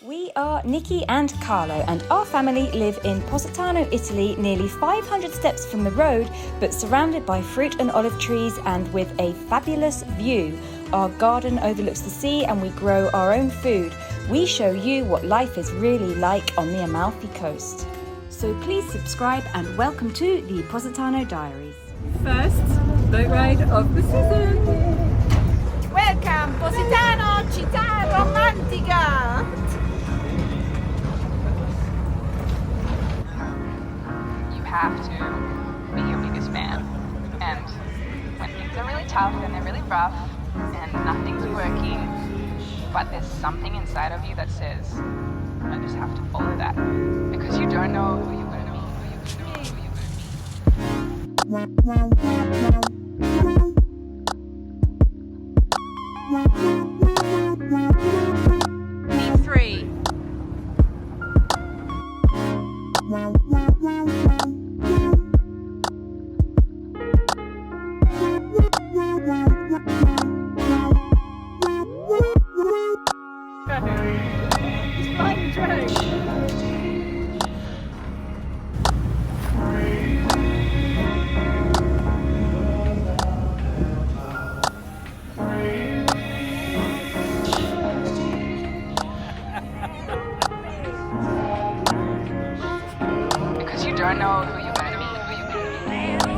We are Nicki and Carlo, and our family live in Positano, Italy, nearly 500 steps from the road, but surrounded by fruit and olive trees and with a fabulous view. Our garden overlooks the sea and we grow our own food. We show you what life is really like on the Amalfi Coast. So please subscribe and welcome to the Positano Diaries. First boat ride of the season. Welcome, Positano, città romantica! You have to be your biggest fan. And when things are really tough and they're really rough and nothing's working, but there's something inside of you that says, I just have to follow that. Because you don't know who you're going to be, who you're going to be. Team 3. It's flying the train. Because you don't know who you're going to be, who you're going to be.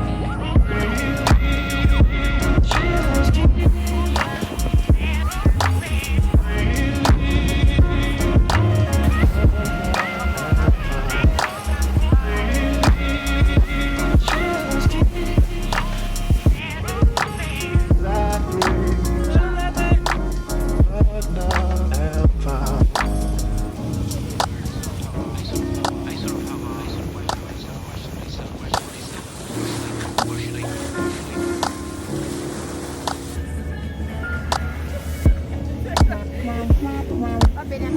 Va bene.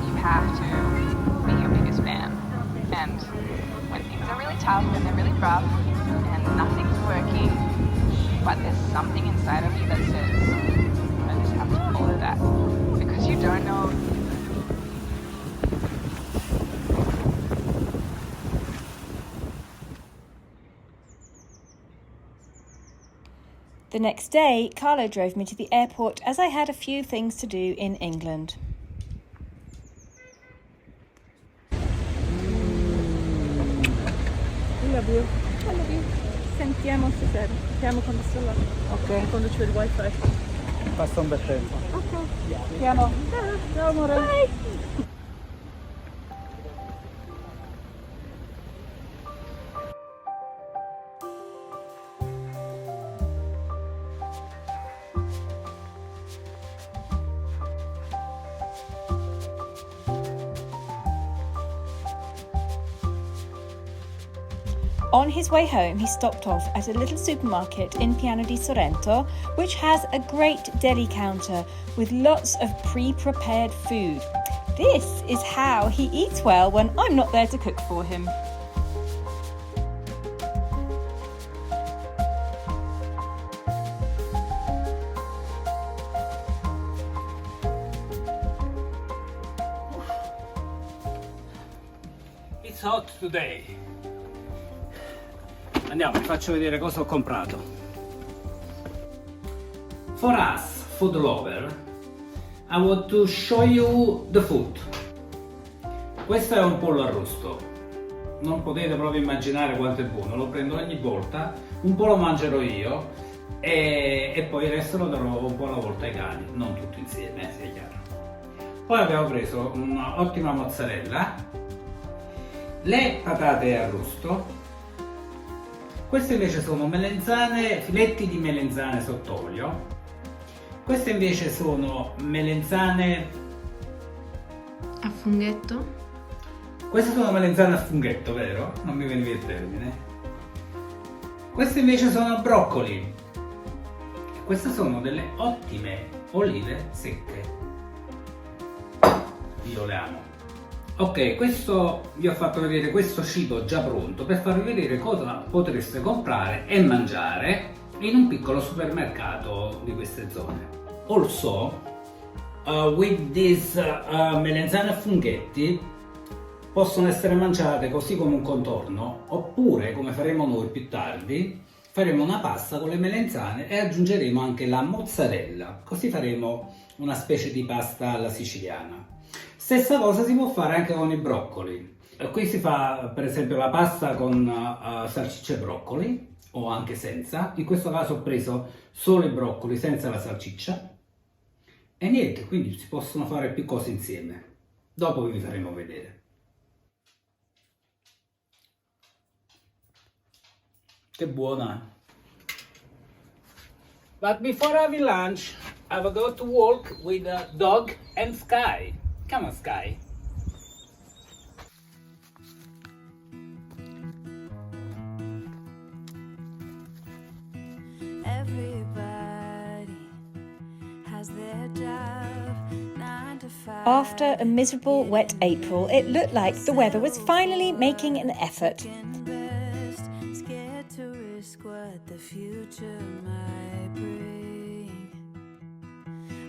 You have to be your biggest fan. And when things are really tough and they're really rough and nothing's working, but there's something inside of you that says, I just have to follow that. Because you don't know. The next day, Carlo drove me to the airport as I had a few things to do in England. I love you. I love you. Sentiamo stasera. Chiamo quando sto là. Ok, Quando c'è il wifi. passa un bel tempo. Ok. Chiamo. Ciao amore. Bye. On his way home, he stopped off at a little supermarket in Piano di Sorrento, which has a great deli counter with lots of pre-prepared food. This is how he eats well when I'm not there to cook for him. It's hot today. Andiamo, vi faccio vedere cosa ho comprato. For us, food lover, I want to show you the food. Questo è un pollo arrosto. Non potete proprio immaginare quanto è buono. Lo prendo ogni volta, un po' lo mangerò io e poi il resto lo darò un po' alla volta ai cani, non tutto insieme, sia chiaro. Poi abbiamo preso un'ottima mozzarella, le patate arrosto. Queste invece sono melenzane, filetti di melenzane sott'olio. Queste invece sono melenzane a funghetto. Queste sono melenzane a funghetto, vero? Non mi veniva il termine. Queste invece sono broccoli. E queste sono delle ottime olive secche. Io le amo. Ok, questo vi ho fatto vedere questo cibo già pronto per farvi vedere cosa potreste comprare e mangiare in un piccolo supermercato di queste zone. Also, with these melenzane a funghetti possono essere mangiate così come un contorno, oppure come faremo noi più tardi, faremo una pasta con le melenzane e aggiungeremo anche la mozzarella, così faremo una specie di pasta alla siciliana. Stessa cosa si può fare anche con i broccoli. Qui si fa per esempio la pasta con salsicce e broccoli, o anche senza. In questo caso ho preso solo i broccoli senza la salsiccia. E niente, quindi si possono fare più cose insieme. Dopo vi faremo vedere. Che buona! But before having lunch, I will go to walk with a dog and Sky. Come on, Sky. Everybody has their job, 9 to 5. After a miserable wet April, it looked like the weather was finally making an effort. Scared to risk what the future might bring.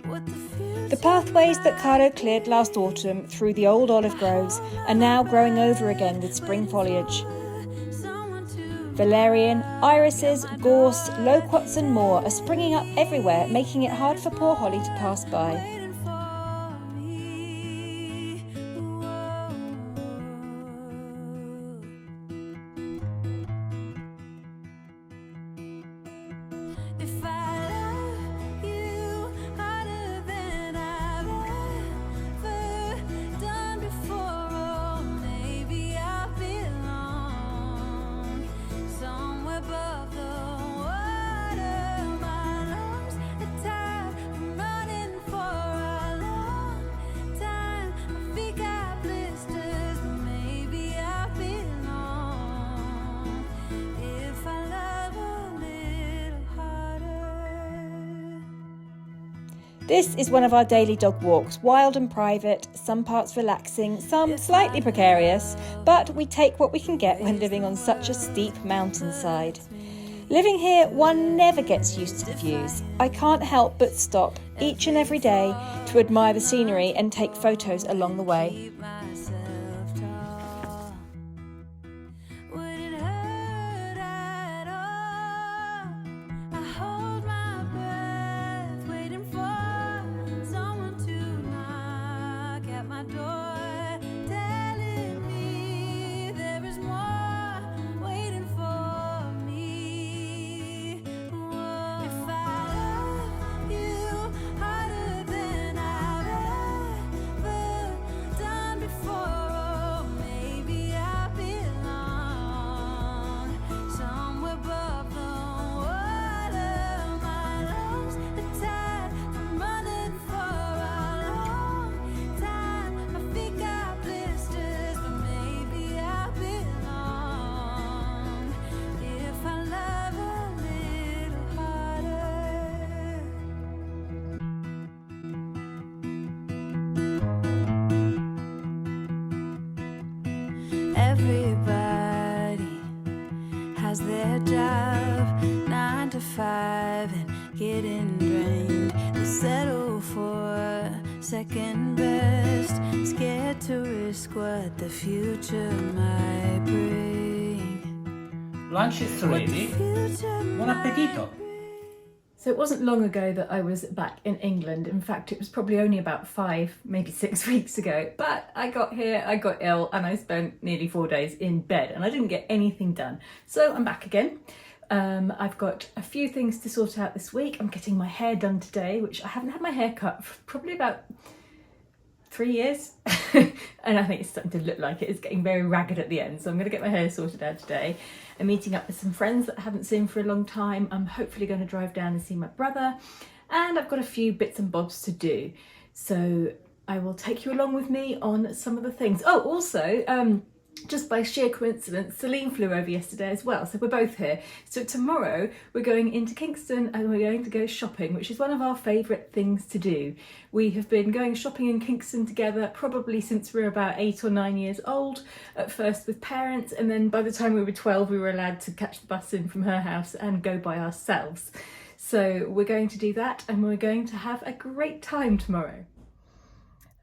What the future The pathways that Carlo cleared last autumn through the old olive groves are now growing over again with spring foliage. someone to Valerian, irises, gorse, loquats and more are springing up everywhere, making it hard for poor Holly to pass by. waiting for me. Whoa. If I love you harder than I've ever done before, oh, maybe I belong somewhere above the water. My lungs are tired from running for a long time. My feet got blisters, but maybe I belong if I love a little harder. This is one of our daily dog walks, wild and private, some parts relaxing, some slightly precarious, but we take what we can get when living on such a steep mountainside. Living here, one never gets used to the views. I can't help but stop each and every day to admire the scenery and take photos along the way. Keep myself tall. Would it hurt at all? I hold my breath, waiting for someone to knock at my door, telling me there is more waiting for me. Whoa. If I love you harder than I've ever done before, oh, maybe I belong somewhere above the water. My lungs are tired from running for a long time. My feet got blisters, but maybe I belong if I love a little harder. Everybody has their job, 9 to 5, and getting drained. They settle for second best. Scared to risk what the future might bring. Lunch is ready. Buon appetito! So it wasn't long ago that I was back in England. In fact, it was probably only about 5, maybe 6 weeks ago. But I got here, I got ill, and I spent nearly 4 days in bed, and I didn't get anything done. So I'm back again. I've got a few things to sort out this week. I'm getting my hair done today, which I haven't had my hair cut for probably about 3 years. And I think it's starting to look like it. It's getting very ragged at the end. So I'm going to get my hair sorted out today. I'm meeting up with some friends that I haven't seen for a long time. I'm hopefully going to drive down and see my brother. And I've got a few bits and bobs to do. So I will take you along with me on some of the things. Oh, also, just by sheer coincidence, Celine flew over yesterday as well, so we're both here. So tomorrow we're going into Kingston and we're going to go shopping, which is one of our favourite things to do. We have been going shopping in Kingston together probably since we were about 8 or 9 years old, at first with parents, and then by the time we were 12 we were allowed to catch the bus in from her house and go by ourselves. So we're going to do that and we're going to have a great time tomorrow.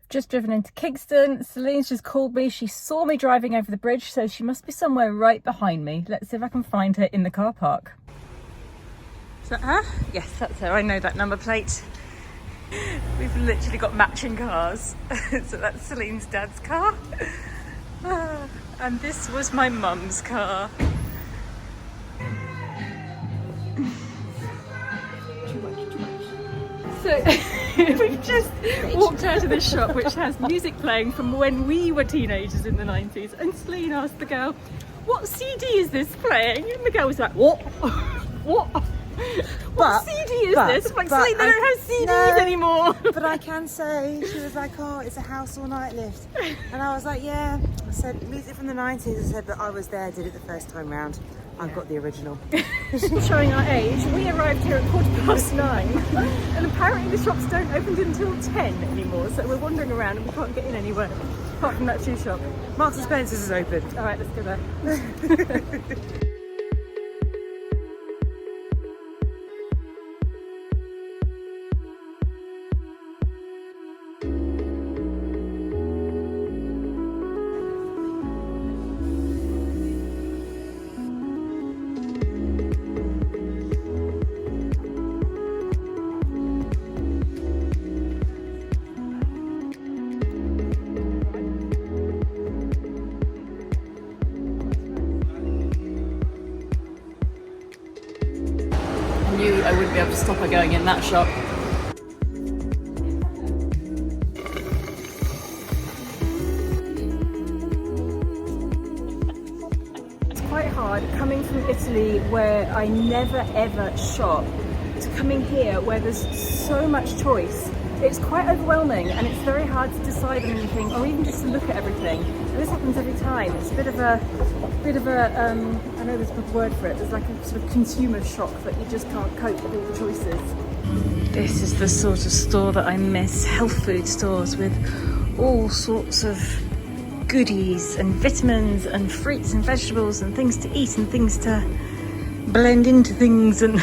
Just driven into Kingston. Celine's just called me. She saw me driving over the bridge, so she must be somewhere right behind me. Let's see if I can find her in the car park. Is that her? Yes, that's her. I know that number plate. We've literally got matching cars. So that's Celine's dad's car. And this was my mum's car. So we've just walked out of this shop which has music playing from when we were teenagers in the 90s, and Celine asked the girl, "What CD is this playing?" And the girl was like, "What? What? What CD is this?" I'm like, Celine, they don't have CDs anymore. But I can say, she was like, "Oh, it's a house all night lift." And I was like, "Yeah." I said, "Music from the 90s." I said, "But I was there, did it the first time round. I've got the original." Showing our age, we arrived here at 9:15 and apparently the shops don't open until 10 anymore, so we're wandering around and we can't get in anywhere apart from that shoe shop. Marks and Spencer's is open. Alright, let's go there. I wouldn't be able to stop her going in that shop. It's quite hard coming from Italy where I never ever shop to coming here where there's so much choice. It's quite overwhelming and it's very hard to decide on anything or even just to look at everything. And this happens every time. It's a bit of a I know there's a word for it, there's like a sort of consumer shock that you just can't cope with all the choices. This is the sort of store that I miss, health food stores with all sorts of goodies and vitamins and fruits and vegetables and things to eat and things to blend into things and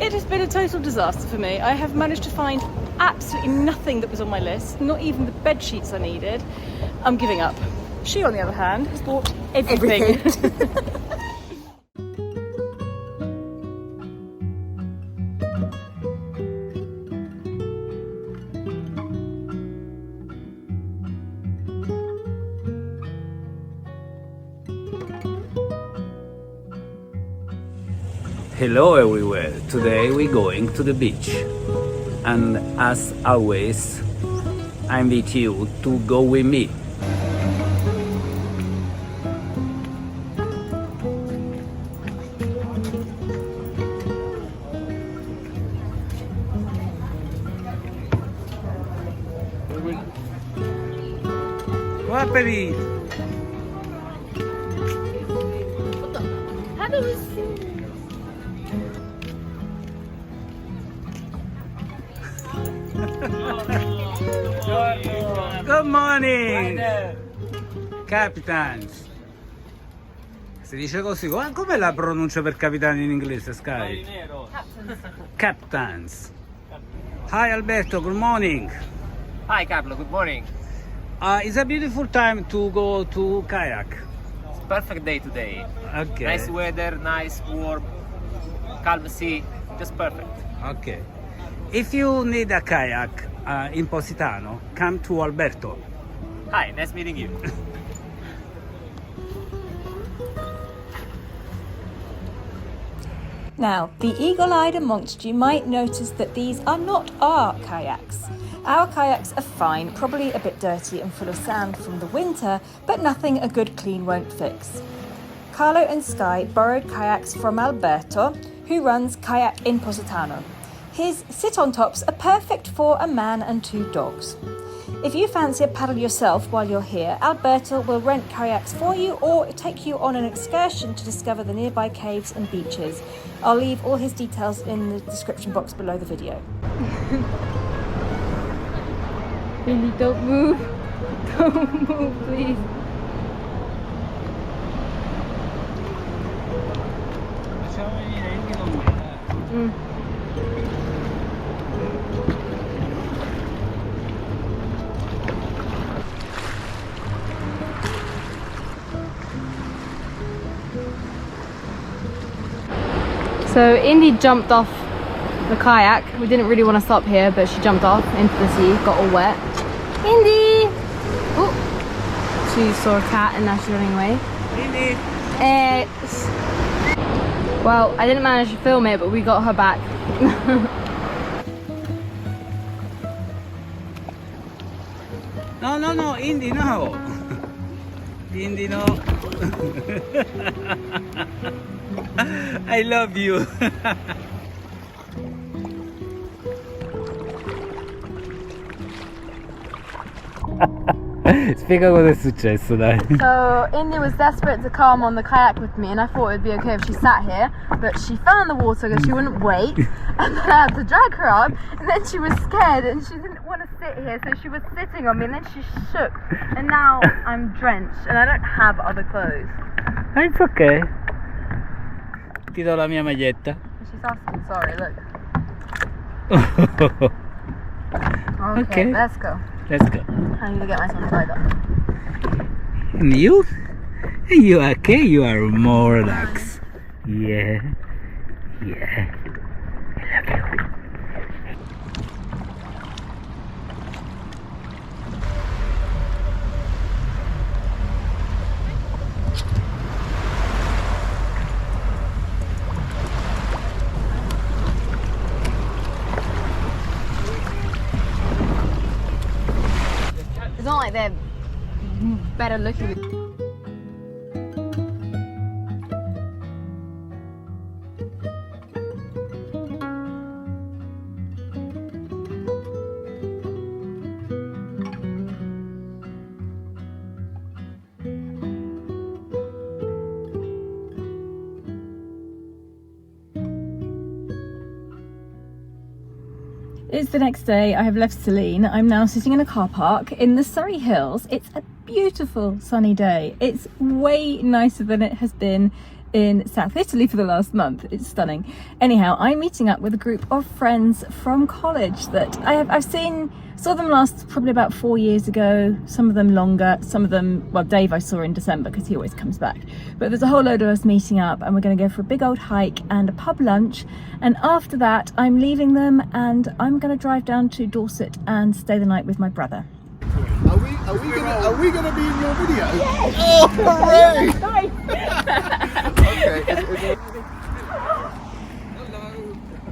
It has been a total disaster for me. I have managed to find absolutely nothing that was on my list, not even the bed sheets I needed. I'm giving up. She, on the other hand, has bought everything. Hello everywhere, today we're going to the beach and as always I invite you to go with me. Buon appetito! Good morning! Captains! Si dice così, com'è la pronuncia per capitani in inglese, Sky? Captains. Hi Alberto, good morning. Hi Carlo, good morning. It's a beautiful time to go to kayak. It's a perfect day today. Okay. Nice weather, nice warm, calm sea, just perfect. Okay. If you need a kayak in Positano, come to Alberto. Hi, nice meeting you. Now, the eagle-eyed amongst you might notice that these are not our kayaks. Our kayaks are fine, probably a bit dirty and full of sand from the winter, but nothing a good clean won't fix. Carlo and Sky borrowed kayaks from Alberto, who runs Kayak in Positano. His sit-on-tops are perfect for a man and 2 dogs. If you fancy a paddle yourself while you're here, Alberto will rent kayaks for you or take you on an excursion to discover the nearby caves and beaches. I'll leave all his details in the description box below the video. Really, don't move. Don't move, please. So Indy jumped off the kayak. We didn't really want to stop here, but she jumped off into the sea, got all wet. Indy! Oh, she saw a cat and now she's running away. Indy! Well, I didn't manage to film it, but we got her back. No, Indy, no. Indy, no. I love you. Spiega cosa è successo, dai. So Indy was desperate to come on the kayak with me, and I thought it'd be okay if she sat here, but she fell in the water because she wouldn't wait, and then I had to drag her up, and then she was scared and she didn't want to sit here, so she was sitting on me, and then she shook, and now I'm drenched and I don't have other clothes. It's okay. Ti do la mia maglietta. She's asking sorry, look. Okay. Let's go. Let's go. I need to get myself tied up. And you? You are okay? You are more relaxed. Yeah. Yeah. I love you. It's not like they're better looking. It's the next day. I have left Celine. I'm now sitting in a car park in the Surrey Hills. It's a beautiful sunny day. It's way nicer than it has been in South Italy for the last month. It's stunning. Anyhow, I'm meeting up with a group of friends from college that saw them last probably about 4 years ago, some of them longer, some of them, well, Dave I saw in December because he always comes back. But there's a whole load of us meeting up and we're going to go for a big old hike and a pub lunch. And after that, I'm leaving them and I'm going to drive down to Dorset and stay the night with my brother. Are we gonna be in your video? Yes! Oh, hooray! Okay.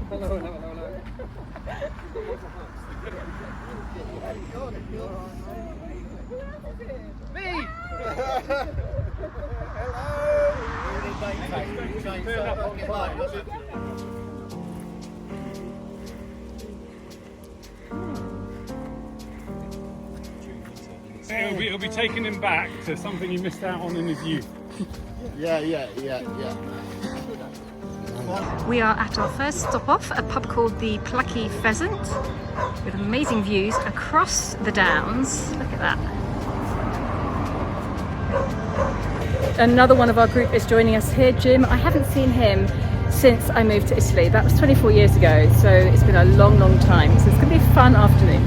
Hello. Me! It'll be taking him back to something he missed out on in his youth. Yeah. We are at our first stop off, a pub called the Plucky Pheasant, with amazing views across the downs. Look at that. Another one of our group is joining us here, Jim. I haven't seen him since I moved to Italy. That was 24 years ago, so it's been a long, long time. So it's going to be a fun afternoon.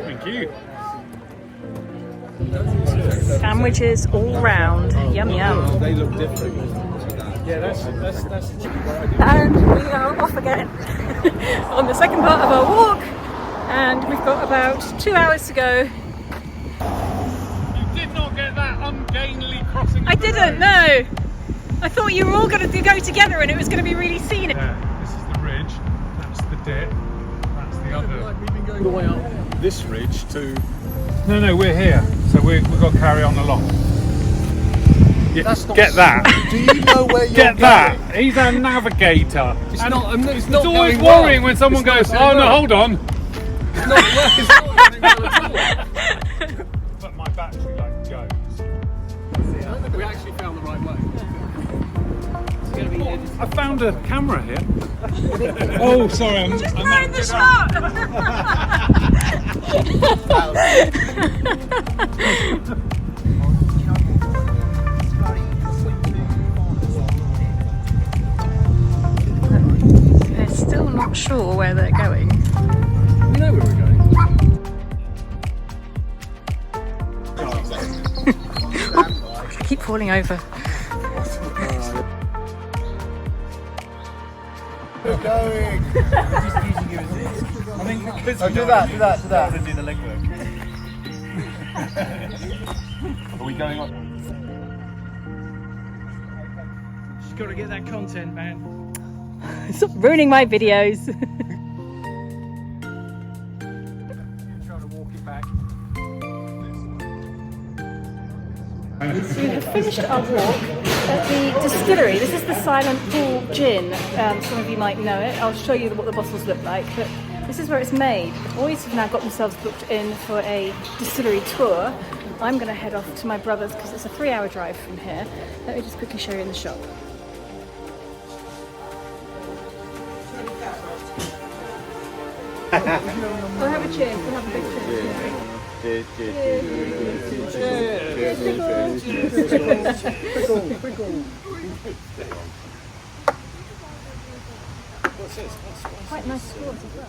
Thank you. Sandwiches all round. Yum, yum. They look different. Yeah, that's. And we are off again on the second part of our walk, and we've got about 2 hours to go. You did not get that ungainly crossing. I didn't, no. I thought you were all going to go together and it was going to be really scenic. Yeah, this is the ridge, that's the dip, that's the other. We've been going all the way up this ridge to... No, we're here, so we've got to carry on along. Yeah, That's not get that. Do you know where you're Get going? that. He's our navigator. It's And not. It's it's not always going well. worrying when someone It's goes, not "Oh going no, well. hold on." It's not going well at all. But my battery light goes. We actually found the right way. I found a camera here. Oh, sorry, I'm Just not blowing the good shot! They're still not sure where they're going. We know where we're going. I keep falling over. We're going. I think because do that. do the legwork. Are we going on? Just got to get that content, man. Stop ruining my videos. Trying to walk it back. So we have finished our walk at the distillery. This is the Silent Pool gin. Some of you might know it. I'll show you what the bottles look like. But this is where it's made. The boys have now got themselves booked in for a distillery tour. I'm going to head off to my brother's because it's a 3-hour drive from here. Let me just quickly show you in the shop. We'll have a cheers. We'll have a big cheers. Quite nice scores as well.